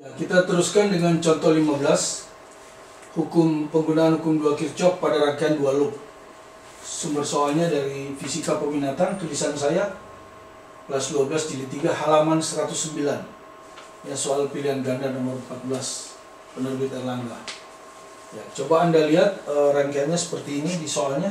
Ya, kita teruskan dengan contoh 15, penggunaan hukum 2 Kirchhoff pada rangkaian 2 loop. Sumber soalnya dari Fisika Peminatan, tulisan saya, kelas 12 jilid 3, halaman 109. Ya, soal pilihan ganda nomor 14, penerbit Erlangga. Ya, coba Anda lihat rangkaiannya seperti ini di soalnya.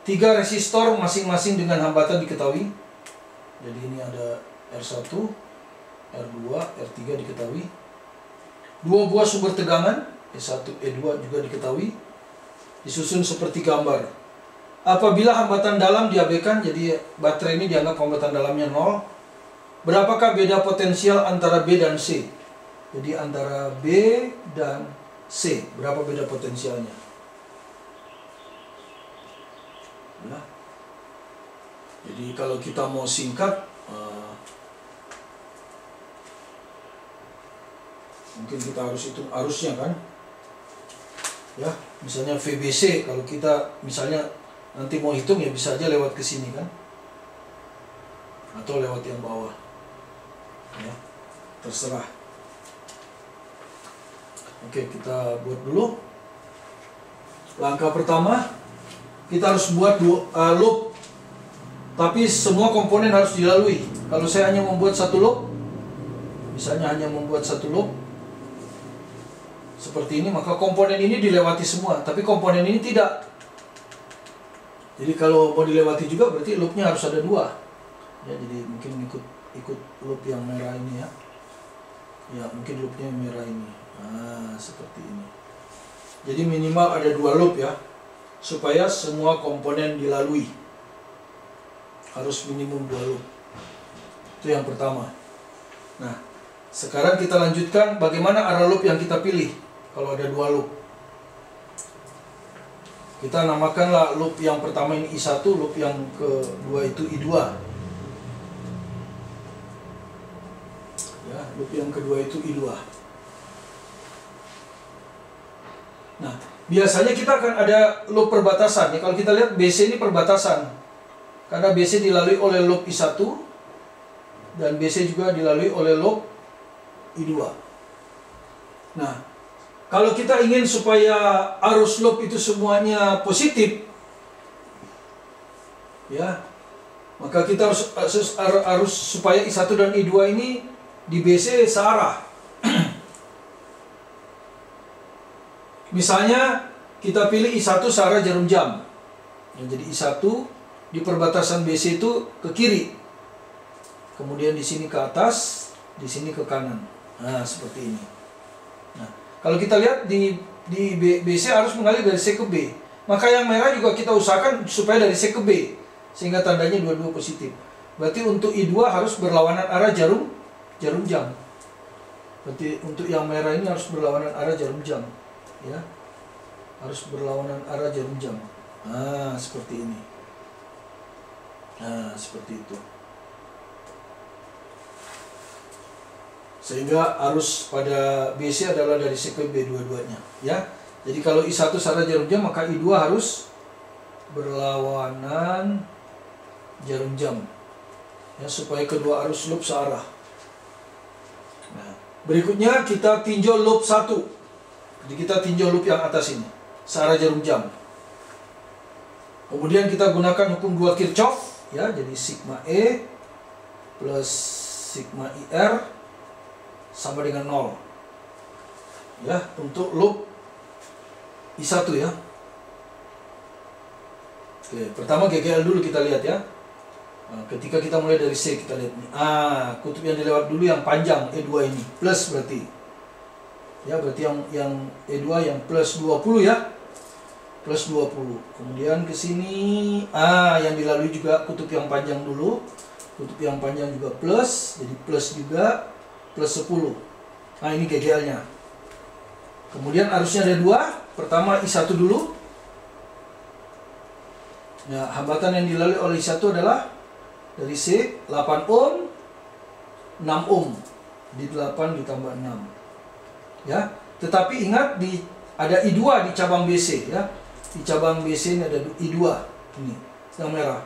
3 resistor masing-masing dengan hambatan diketahui. Jadi ini ada R1, R2, R3 diketahui. 2 buah sumber tegangan, E1, E2 juga diketahui. Disusun seperti gambar. Apabila hambatan dalam diabaikan, jadi baterai ini dianggap hambatan dalamnya 0. Berapakah beda potensial antara B dan C? Jadi antara B dan C, berapa beda potensialnya? Nah, jadi kalau kita mau singkat, mungkin kita harus hitung arusnya kan? Ya, misalnya VBC, kalau kita misalnya nanti mau hitung ya bisa aja lewat ke sini kan? Atau lewat yang bawah. Ya, terserah. Oke, kita buat dulu. Langkah pertama, kita harus buat loop. Tapi semua komponen harus dilalui. Kalau saya hanya membuat satu loop, misalnya hanya membuat satu loop seperti ini, maka komponen ini dilewati semua, tapi komponen ini tidak. Jadi kalau mau dilewati juga berarti loopnya harus ada 2. Ya, jadi mungkin ikut loop yang merah ini ya. Ya, mungkin loopnya yang merah ini. Nah, seperti ini. Jadi minimal ada 2 loop ya, supaya semua komponen dilalui. Harus minimum 2 loop. Itu yang pertama. Nah, sekarang kita lanjutkan bagaimana arah loop yang kita pilih kalau ada 2 loop. Kita namakanlah loop yang pertama ini I1, loop yang kedua itu I2. Ya, loop yang kedua itu I2. Nah, biasanya kita akan ada loop perbatasan. Ya, kalau kita lihat BC ini perbatasan. Karena BC dilalui oleh loop I1 dan BC juga dilalui oleh loop I2. Nah, kalau kita ingin supaya arus loop itu semuanya positif, ya, maka kita harus supaya I1 dan I2 ini di BC searah. Misalnya kita pilih I1 searah jarum jam. Ya, jadi I1 di perbatasan BC itu ke kiri. Kemudian di sini ke atas, di sini ke kanan. Nah, seperti ini. Nah, kalau kita lihat di BC harus mengalir dari C ke B. Maka yang merah juga kita usahakan supaya dari C ke B, sehingga tandanya dua-dua positif. Berarti untuk I2 harus berlawanan arah jarum jam. Berarti untuk yang merah ini harus berlawanan arah jarum jam. Ya, harus berlawanan arah jarum jam. Nah, seperti ini. Nah, seperti itu. Sehingga arus pada BC adalah dari C ke B dua-duanya. Ya, jadi kalau I1 searah jarum jam, maka I2 harus berlawanan jarum jam. Ya, supaya kedua arus loop searah. Nah, berikutnya kita tinjau loop 1. Jadi kita tinjau loop yang atas ini, searah jarum jam. Kemudian kita gunakan hukum 2 Kirchhoff, ya, jadi sigma E plus sigma IR sama dengan 0. Ya, untuk loop I1 ya. Oke, pertama GGL dulu kita lihat ya. Nah, ketika kita mulai dari C, kita lihat nih. Kutub yang dilewat dulu yang panjang E2 ini, plus berarti. Ya, berarti yang E2 yang plus 20 ya. Plus 20. Kemudian ke sini yang dilalui juga kutub yang panjang dulu. Kutub yang panjang juga plus, jadi plus juga plus 10. Nah, ini GGL-nya. Kemudian arusnya ada 2. Pertama I1 dulu. Ya, hambatan yang dilalui oleh I1 adalah dari C 8 ohm, 6 ohm. Di 8 ditambah 6. Ya, tetapi ingat ada I2 di cabang BC ya. Di cabang BC ini ada I2 ini yang merah.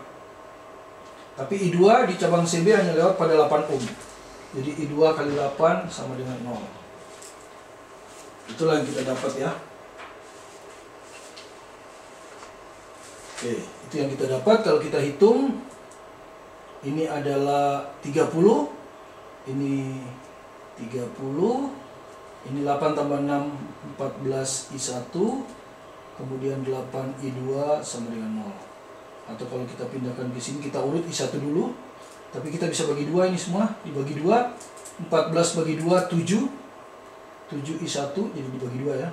Tapi I2 di cabang CB hanya lewat pada 8 ohm. Jadi I2 kali 8 sama dengan 0. Itulah yang kita dapat ya. Oke, itu yang kita dapat. Kalau kita hitung, ini adalah 30, ini 30, ini 8 tambah 6, 14 I1, kemudian 8 I2 sama dengan 0. Atau kalau kita pindahkan ke sini, kita urut I1 dulu, tapi kita bisa bagi 2 ini semua, dibagi 2, 14 bagi 2, 7, 7 I1, jadi dibagi 2 ya.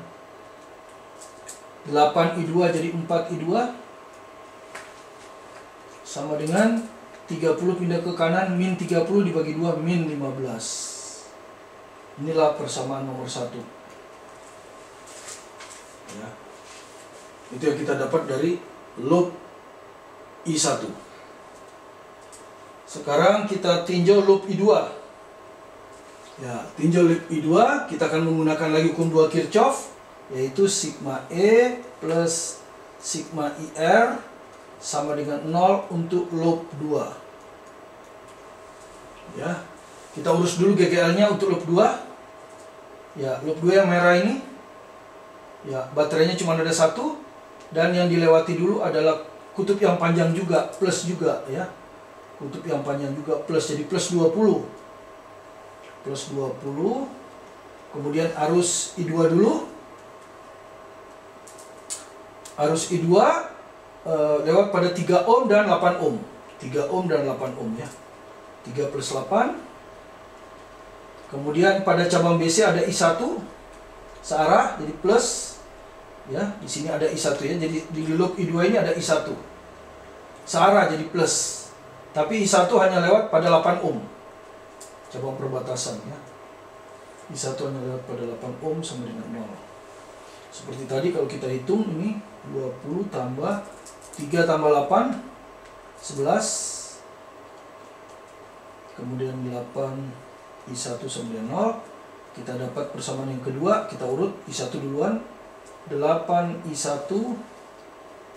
8 I2 jadi 4 I2, sama dengan 30 pindah ke kanan, min 30 dibagi 2, min 15. Inilah persamaan nomor 1 ya. Itu yang kita dapat dari loop I1. Sekarang kita tinjau loop I2 ya. Tinjau loop I2, kita akan menggunakan lagi hukum 2 Kirchhoff, yaitu sigma E plus sigma IR sama dengan 0 untuk loop 2 ya. Kita urus dulu GGL-nya untuk loop 2 ya. Loop 2 yang merah ini ya, baterainya cuma ada 1, dan yang dilewati dulu adalah kutub yang panjang juga, plus juga ya. Kutub yang panjang juga plus, jadi plus 20. Plus 20. Kemudian arus I2 dulu. Arus I2 lewat pada 3 ohm dan 8 ohm. 3 ohm dan 8 ohm ya. 3 plus 8. Kemudian pada cabang BC ada I1 searah, jadi plus ya. Di sini ada I1 ya. Jadi di loop I2 ini ada I1 searah, jadi plus. Tapi I1 hanya lewat pada 8 ohm. Cabang perbatasan ya. I1 hanya lewat pada 8 ohm sama dengan 0. Seperti tadi kalau kita hitung ini 20 tambah 3 tambah 8, 11. Kemudian 8 I1 sama dengan 0. Kita dapat persamaan yang kedua, kita urut I1 duluan. 8 I1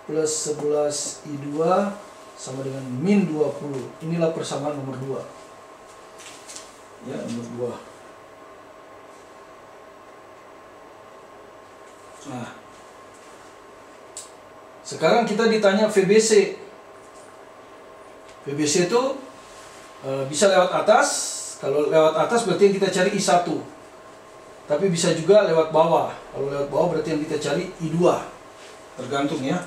plus 11 I2 sama dengan min 20. Inilah persamaan nomor 2 ya, nomor 2. Nah, sekarang kita ditanya VBC. VBC itu bisa lewat atas. Kalau lewat atas berarti yang kita cari I1. Tapi bisa juga lewat bawah. Kalau lewat bawah berarti yang kita cari I2. Tergantung ya.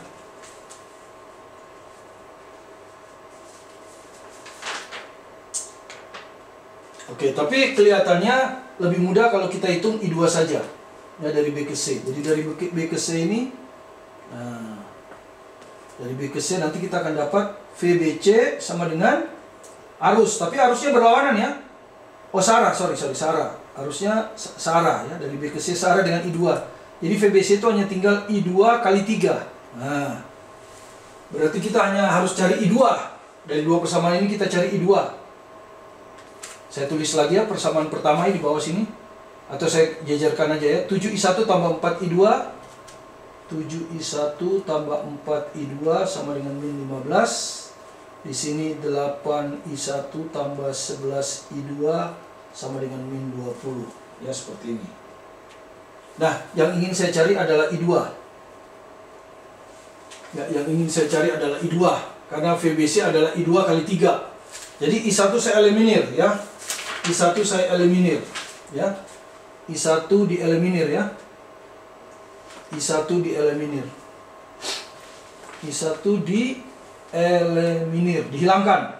Oke, tapi kelihatannya lebih mudah kalau kita hitung I2 saja. Ya, dari B ke C. Jadi dari B ke C ini, nah, dari B ke C nanti kita akan dapat VBC sama dengan arus. Tapi arusnya berlawanan ya. Oh, searah, sorry, searah. Arusnya searah ya, dari B ke C searah dengan I2. Jadi VBC itu hanya tinggal I2 kali 3. Nah, berarti kita hanya harus cari I2. Dari dua persamaan ini kita cari I2. Saya tulis lagi ya persamaan pertama di bawah sini. Atau saya jajarkan aja ya. 7I1 tambah 4I2. 7I1 tambah 4I2 sama dengan min 15. Di sini 8I1 tambah 11I2 sama dengan min 20. Ya, seperti ini. Nah, yang ingin saya cari adalah I2. Ya, yang ingin saya cari adalah I2. Karena VBC adalah I2 kali 3. Jadi I1 saya eliminir ya. I1 saya eliminir ya. I1 dieliminir ya. I1 dieliminir. I1 dieliminir, dihilangkan.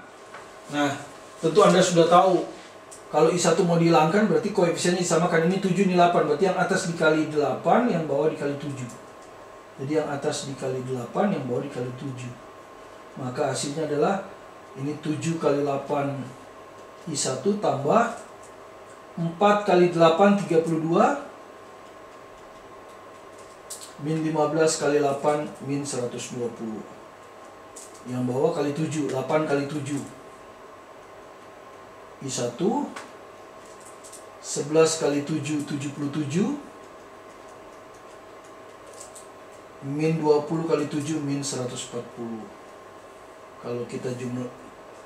Nah, tentu Anda sudah tahu kalau I1 mau dihilangkan berarti koefisiennya disamakan. Ini 7, ini 8. Berarti yang atas dikali 8, yang bawah dikali 7. Jadi yang atas dikali 8, yang bawah dikali 7. Maka hasilnya adalah ini 7 kali 8 I1 tambah 4 kali 8, 32. Min 15 kali 8, min 120. Yang bawah kali 7, 8 kali 7. I1 11 kali 7, 77. Min 20 kali 7, min 140. Kalau kita jumlah,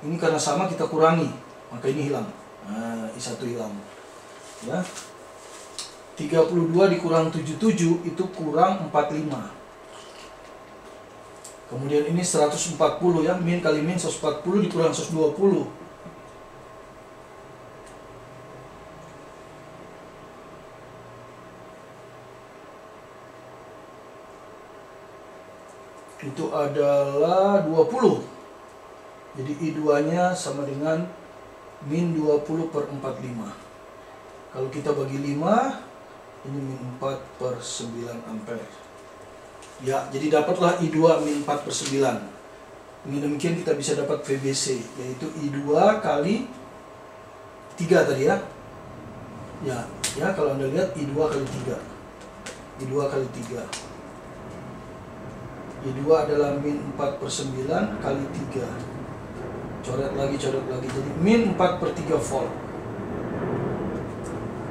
ini karena sama kita kurangi, maka ini hilang. Nah, I1 hilang. Ya. 32 dikurang 77 itu kurang 45. Kemudian ini 140 ya, min kali min 140 dikurang 120. Itu adalah 20. Jadi I2-nya sama dengan min 20 per 45. Kalau kita bagi 5, ini min 4 per 9 ampere. Ya, jadi dapatlah I2 min 4 per 9. Dengan demikian kita bisa dapat VBC, yaitu I2 kali 3 tadi ya. Ya, kalau Anda lihat I2 kali 3. I2 kali 3. I2 adalah min 4 per 9 kali 3. Coret lagi. Jadi min 4 per 3 volt.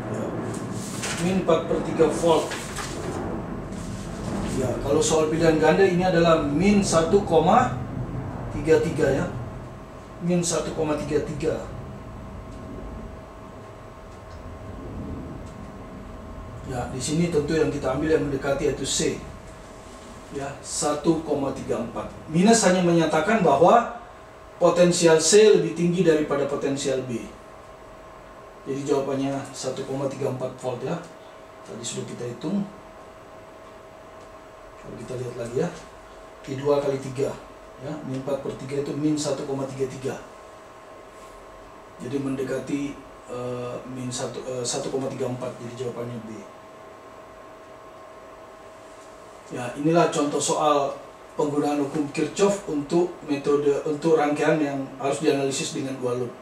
Ya. Min 4 per 3 volt. Ya, kalau soal pilihan ganda ini adalah min 1,33 ya. Min 1,33. Ya, di sini tentu yang kita ambil yang mendekati yaitu C. Ya, 1,34. Minus hanya menyatakan bahwa potensial C lebih tinggi daripada potensial B. Jadi jawabannya 1,34 volt ya. Tadi sudah kita hitung. Kalau kita lihat lagi ya, I2 kali 3 ya, min 4 per 3 itu min 1,33. Jadi mendekati min 1,34, jadi jawabannya B. Ya, inilah contoh soal penggunaan hukum Kirchhoff untuk metode rangkaian yang harus dianalisis dengan dua loop.